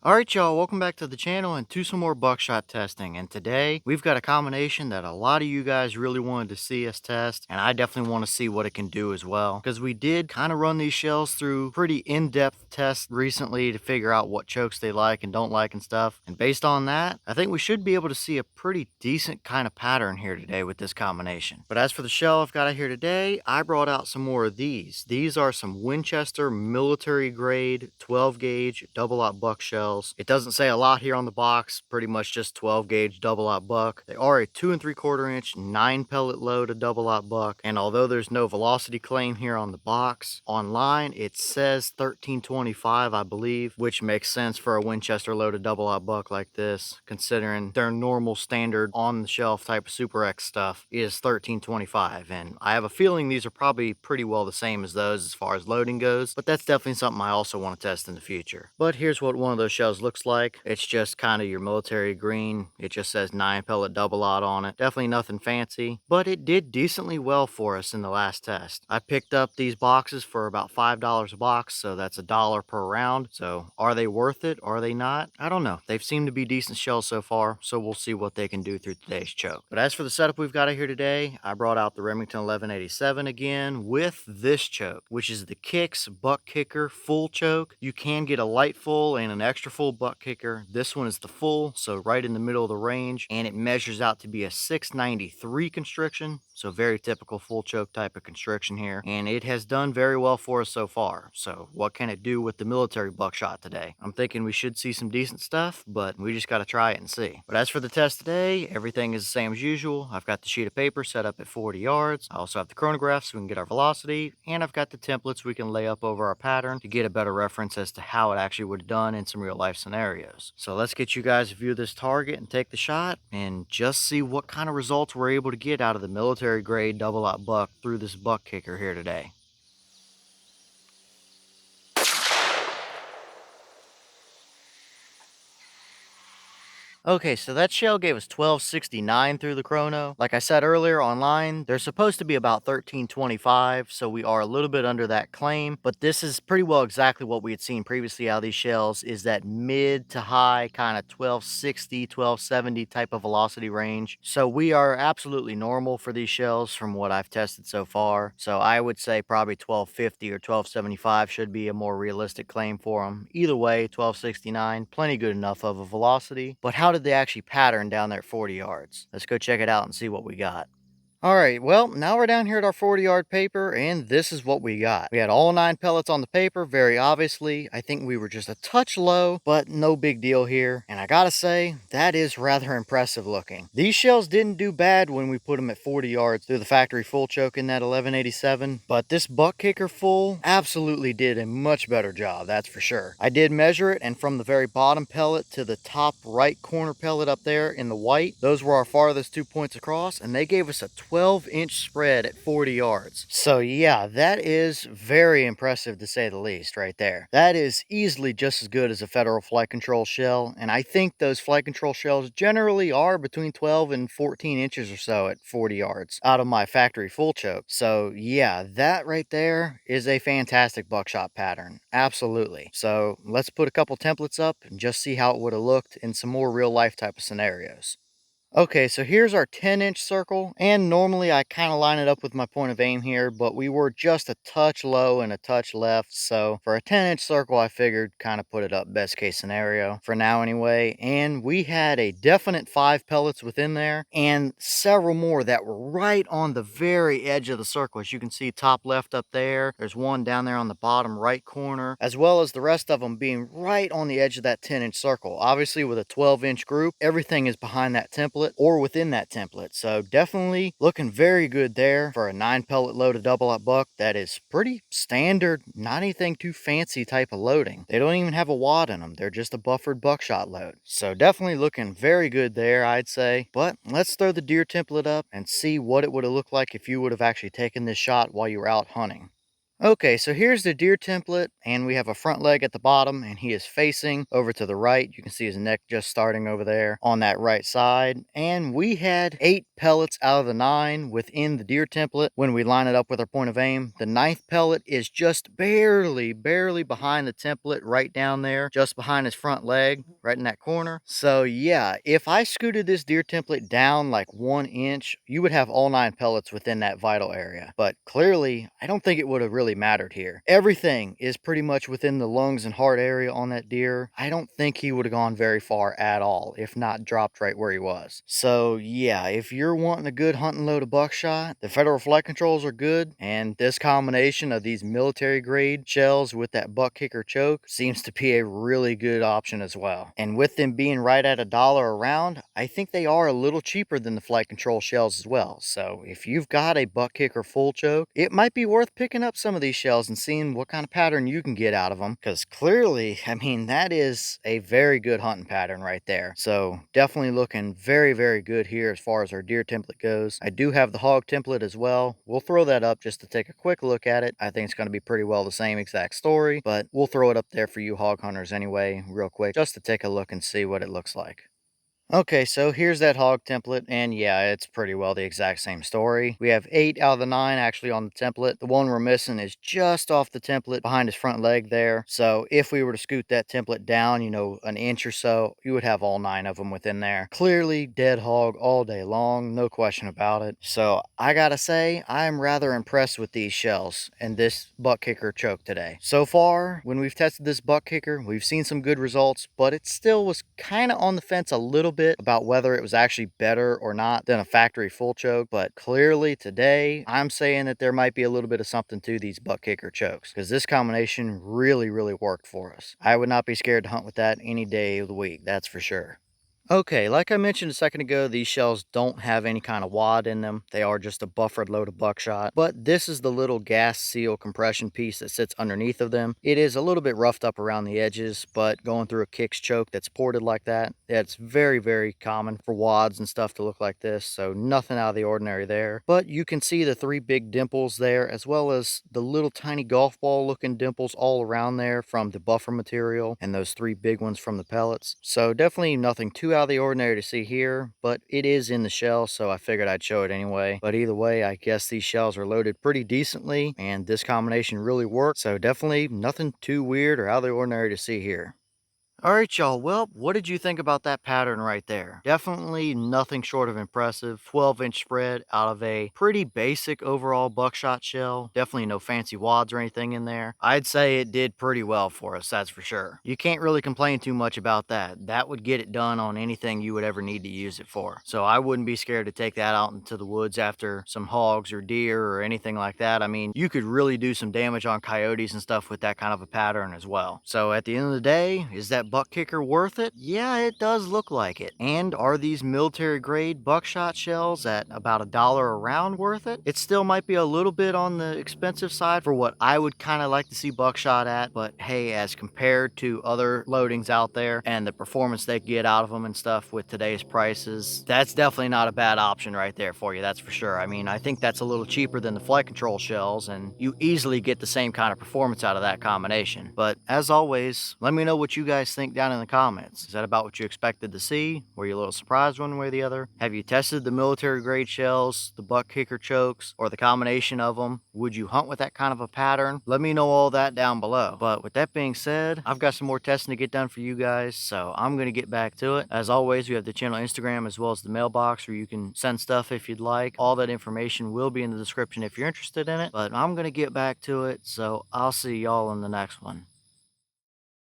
Alright y'all, welcome back to the channel and to some more buckshot testing. And today we've got a combination that a lot of you guys really wanted to see us test, and I definitely want to see what it can do as well. Because we did kind of run these shells through pretty in-depth tests recently to figure out what chokes they like and don't like and stuff. And based on that, I think we should be able to see a pretty decent kind of pattern here today with this combination. But as for the shell I've got out here today, I brought out some more of these. These are some Winchester Military Grade 12 gauge double-aught buck shells. It doesn't say a lot here on the box, pretty much just 12 gauge double-aught buck. They are a 2 3/4 inch 9 pellet load double-aught buck, and although there's no velocity claim here on the box, online it says 1325 I believe, which makes sense for a Winchester loaded double-aught buck like this, considering their normal standard on the shelf type of Super X stuff is 1325, and I have a feeling these are probably pretty well the same as those as far as loading goes, but that's definitely something I also want to test in the future. But here's what one of those shells looks like. It's just kind of your military green. It just says 9 pellet double-aught on it. Definitely nothing fancy, but it did decently well for us in the last test. I picked up these boxes for about $5 a box, so that's $1 per round. So are they worth it? Are they not? I don't know. They've seemed to be decent shells so far, so we'll see what they can do through today's choke. But as for the setup we've got here today, I brought out the Remington 1187 again with this choke, which is the Kicks Buck Kicker full choke. You can get a light full and an extra full buck kicker. This one is the full, so right in the middle of the range, and it measures out to be a 693 constriction, so very typical full choke type of constriction here, and it has done very well for us so far. So what can it do with the military buckshot today? I'm thinking we should see some decent stuff, but we just got to try it and see. But as for the test today, everything is the same as usual. I've got the sheet of paper set up at 40 yards. I also have the chronograph so we can get our velocity, and I've got the templates we can lay up over our pattern to get a better reference as to how it actually would have done in some real life scenarios. So let's get you guys to view this target and take the shot and just see what kind of results we're able to get out of the military grade double-aught buck through this buck kicker here today. Okay, so that shell gave us 1269 through the chrono. Like I said earlier online, they're supposed to be about 1325, so we are a little bit under that claim, but this is pretty well exactly what we had seen previously out of these shells, is that mid to high kind of 1260, 1270 type of velocity range. So we are absolutely normal for these shells from what I've tested so far. So I would say probably 1250 or 1275 should be a more realistic claim for them. Either way, 1269, plenty good enough of a velocity. But how did they actually pattern down there at 40 yards? Let's go check it out and see what we got. All right, well, now we're down here at our 40-yard paper, and this is what we got. We had all 9 pellets on the paper, very obviously. I think we were just a touch low, but no big deal here. And I gotta say, that is rather impressive looking. These shells didn't do bad when we put them at 40 yards through the factory full choke in that 1187, but this buck kicker full absolutely did a much better job, that's for sure. I did measure it, and from the very bottom pellet to the top right corner pellet up there in the white, those were our farthest 2 points across, and they gave us a 12-inch spread at 40 yards. So yeah, that is very impressive to say the least right there. That is easily just as good as a federal flight control shell, and I think those flight control shells generally are between 12 and 14 inches or so at 40 yards out of my factory full choke. So yeah, that right there is a fantastic buckshot pattern. Absolutely. So let's put a couple templates up and just see how it would have looked in some more real life type of scenarios. Okay, so here's our 10-inch circle, and normally I kind of line it up with my point of aim here, but we were just a touch low and a touch left, so for a 10-inch circle I figured kind of put it up best case scenario for now anyway. And we had a definite 5 pellets within there and several more that were right on the very edge of the circle. As you can see, top left up there, there's one down there on the bottom right corner, as well as the rest of them being right on the edge of that 10-inch circle. Obviously with a 12-inch group, everything is behind that template or within that template, so definitely looking very good there for a 9 pellet loaded double-aught buck. That is pretty standard, not anything too fancy type of loading. They don't even have a wad in them, they're just a buffered buckshot load. So definitely looking very good there, I'd say. But let's throw the deer template up and see what it would have looked like if you would have actually taken this shot while you were out hunting. Okay, so here's the deer template, and we have a front leg at the bottom, and he is facing over to the right. You can see his neck just starting over there on that right side. And we had 8 pellets out of the 9 within the deer template when we line it up with our point of aim. The ninth pellet is just barely behind the template, right down there, just behind his front leg, right in that corner. So yeah, if I scooted this deer template down like 1 inch, you would have all 9 pellets within that vital area. But clearly, I don't think it would have really mattered here. Everything is pretty much within the lungs and heart area on that deer. I don't think he would have gone very far at all, if not dropped right where he was. So yeah, if you're wanting a good hunting load of buckshot, the Federal Flight Controls are good, and this combination of these military grade shells with that buck kicker choke seems to be a really good option as well. And with them being right at $1 a round, I think they are a little cheaper than the flight control shells as well. So if you've got a buck kicker full choke, it might be worth picking up some of these shells and seeing what kind of pattern you can get out of them, because clearly, I mean, that is a very good hunting pattern right there. So definitely looking very good here as far as our deer template goes. I do have the hog template as well. We'll throw that up just to take a quick look at it. I think it's going to be pretty well the same exact story, but we'll throw it up there for you hog hunters anyway, real quick, just to take a look and see what it looks like. Okay, so here's that hog template, and yeah, it's pretty well the exact same story. We have 8 out of the 9 actually on the template. The one we're missing is just off the template behind his front leg there. So if we were to scoot that template down, you know, an inch or so, you would have all 9 of them within there. Clearly dead hog all day long, no question about it. So I gotta say, I'm rather impressed with these shells and this buck kicker choke today. So far, when we've tested this buck kicker, we've seen some good results, but it still was kind of on the fence a little bit about whether it was actually better or not than a factory full choke. But clearly today, I'm saying that there might be a little bit of something to these buck kicker chokes, because this combination really worked for us. I would not be scared to hunt with that any day of the week, that's for sure. Okay, like I mentioned a second ago, these shells don't have any kind of wad in them. They are just a buffered load of buckshot. But this is the little gas seal compression piece that sits underneath of them. It is a little bit roughed up around the edges, but going through a kicks choke that's ported like that, it's very common for wads and stuff to look like this. So nothing out of the ordinary there. But you can see the 3 big dimples there, as well as the little tiny golf ball looking dimples all around there from the buffer material, and those 3 big ones from the pellets. So definitely nothing too out of the ordinary to see here, but it is in the shell, so I figured I'd show it anyway. But either way, I guess these shells are loaded pretty decently, and this combination really worked, so definitely nothing too weird or out of the ordinary to see here. All right, y'all. Well, what did you think about that pattern right there? Definitely nothing short of impressive. 12-inch spread out of a pretty basic overall buckshot shell. Definitely no fancy wads or anything in there. I'd say it did pretty well for us, that's for sure. You can't really complain too much about that. That would get it done on anything you would ever need to use it for. So I wouldn't be scared to take that out into the woods after some hogs or deer or anything like that. I mean, you could really do some damage on coyotes and stuff with that kind of a pattern as well. So at the end of the day, is that buck kicker worth it? Yeah, it does look like it. And are these military grade buckshot shells at about $1 a round worth it? It still might be a little bit on the expensive side for what I would kind of like to see buckshot at, but hey, as compared to other loadings out there and the performance they get out of them and stuff with today's prices, that's definitely not a bad option right there for you, that's for sure. I mean, I think that's a little cheaper than the flight control shells, and you easily get the same kind of performance out of that combination. But as always, let me know what you guys think down in the comments. Is that about what you expected to see? Were you a little surprised one way or the other? Have you tested the military grade shells, the buck kicker chokes, or the combination of them? Would you hunt with that kind of a pattern? Let me know all that down below. But with that being said, I've got some more testing to get done for you guys, so I'm going to get back to it. As always, we have the channel Instagram as well as the mailbox where you can send stuff if you'd like. All that information will be in the description if you're interested in it, but I'm going to get back to it, so I'll see y'all in the next one.